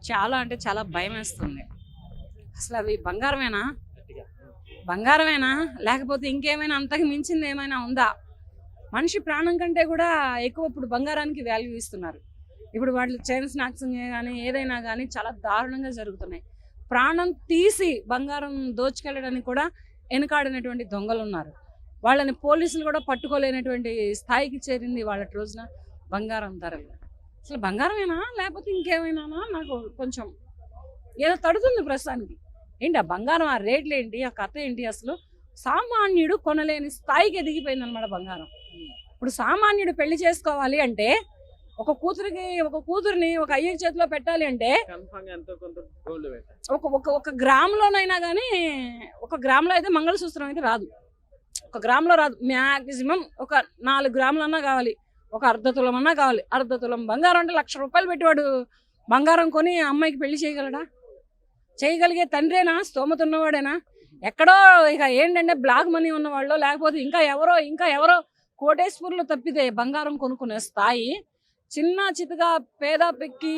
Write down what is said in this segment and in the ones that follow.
చాలా అంటే చాలా భయమేస్తుంది. అసలు అవి బంగారమేనా? బంగారమేనా? లేకపోతే ఇంకేమైనా అంతకు మించింది ఏమైనా ఉందా? మనిషి ప్రాణం కంటే కూడా ఎక్కువ ఇప్పుడు బంగారానికి వాల్యూ ఇస్తున్నారు. ఇప్పుడు వాళ్ళు చైన్ స్నాక్సింగ్ గానీ, ఏదైనా గానీ చాలా దారుణంగా జరుగుతున్నాయి. ప్రాణం తీసి బంగారం దోచుకెళ్ళడానికి కూడా వెనకాడినటువంటి దొంగలున్నారు. వాళ్ళని పోలీసులు కూడా పట్టుకోలేనటువంటి స్థాయికి చేరింది వాళ్ళటి రోజున బంగారం ధరలు. అసలు బంగారమేనా? లేకపోతే ఇంకేమైనానా? నాకు కొంచెం ఏదో తడుతుంది ప్రస్తుతానికి. ఏంటి ఆ బంగారం, ఆ రేట్లేంటి, ఆ కథ ఏంటి అసలు? సామాన్యుడు కొనలేని స్థాయికి ఎదిగిపోయిందనమాట బంగారం. ఇప్పుడు సామాన్యుడు పెళ్లి చేసుకోవాలి అంటే ఒక కూతురిని ఒక అయ్య చేతిలో పెట్టాలి అంటే ఒక ఒక ఒక గ్రాములోనైనా కానీ, ఒక గ్రాములో అయితే మంగళసూత్రం అయితే రాదు. ఒక గ్రాములో రాదు. మ్యాక్సిమం ఒక 4 గ్రాములన్నా కావాలి. ఒక అర్ధ తులం అన్నా కావాలి. అర్ధ తులం బంగారం అంటే ₹1,00,000 పెట్టి వాడు బంగారం కొని అమ్మాయికి పెళ్లి చేయగలడా? చేయగలిగే తండ్రేనా? స్తోమత ఉన్నవాడేనా? ఎక్కడో ఇక ఏంటంటే బ్లాక్ మనీ ఉన్నవాళ్ళు, లేకపోతే ఇంకా ఎవరో కోటేశ్వరులు తప్పితే బంగారం కొనుక్కునే స్థాయి చిన్న చితగా పేద పెక్కి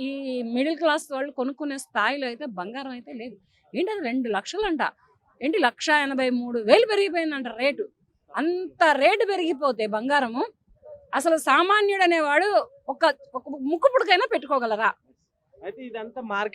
ఈ మిడిల్ క్లాస్ వాళ్ళు కొనుక్కునే స్థాయిలో అయితే బంగారం అయితే లేదు. ఏంటది 2 లక్షలంట. ఏంటి 1,83,000 పెరిగిపోయిందంట రేటు. అంత రేటు పెరిగిపోతే బంగారము అసలు సామాన్యుడు అనేవాడు ఒక ముక్కు పుడకైనా పెట్టుకోగలరా? అయితే ఇదంతా మార్కెట్